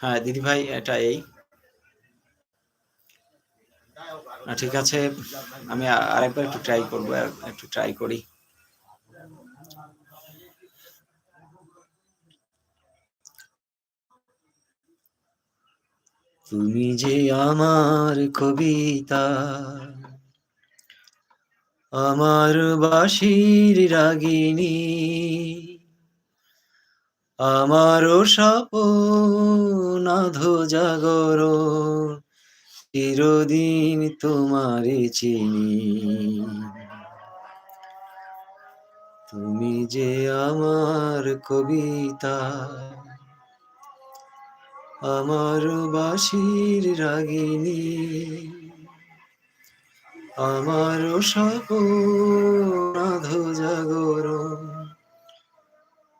হ্যাঁ দিদি ভাই, এটা এই ঠিক আছে, আমি আরেকবার একটু ট্রাই করবো, একটু ট্রাই করি। তুমি যে আমার কবিতা, আমার বাঁশির রাগিনী, আমারও স্বপ্ন আধো জাগরণ, চিরদিন তোমারে চিনি। তুমি যে আমার কবিতা, আমার বাঁশির রাগিনী, আমার স্বপ্ন আধো জাগরণ,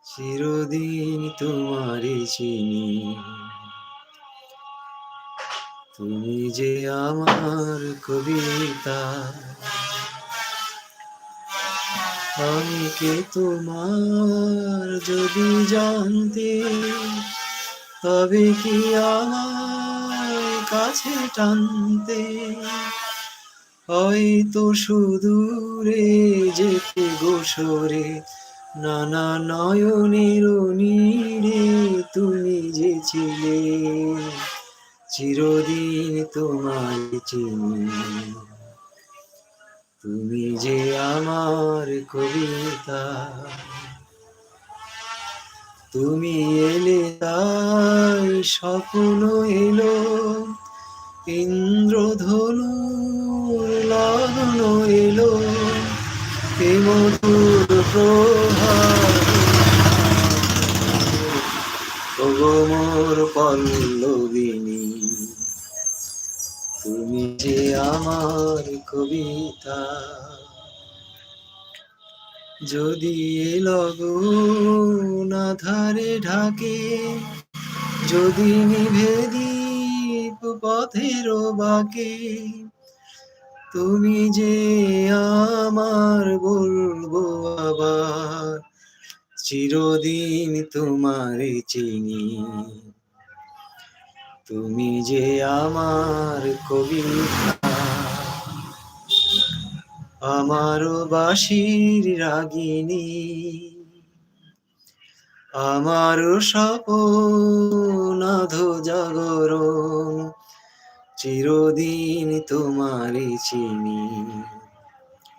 চিরদিন তোমারে চিনি। তুমি যে আমার কবিতা, আমি কে তোমার যদি জানতে, তবে কি আমার কাছে টানতে, হয়তো সুদূরে যেতে গোসরে, নানা নয়নের নীড়ে তুমি যে ছিলে, চিরদিন তোমায় চিনি। তুমি যে আমার কবিতা, তুমি এলে তাই স্বপ্ন এলো, ইন্দ্রধনুর লগন এলো, এ মধুর প্রভাত, ওগো মোর পল্লবিনী। তুমি যে আমার কবিতা, যদি এ লগন আধারে ঢাকে, যদি নিভে দীপ পথের বাঁকে, তুমি যে আমার বলবো আবার, চিরদিন তোমারে চিনি। তুমি যে আমার কবিতা, আমার বাঁশির রাগিনী, আমার স্বপ্ন আধো জাগরণ, চিরদিন তোমারে চিনি।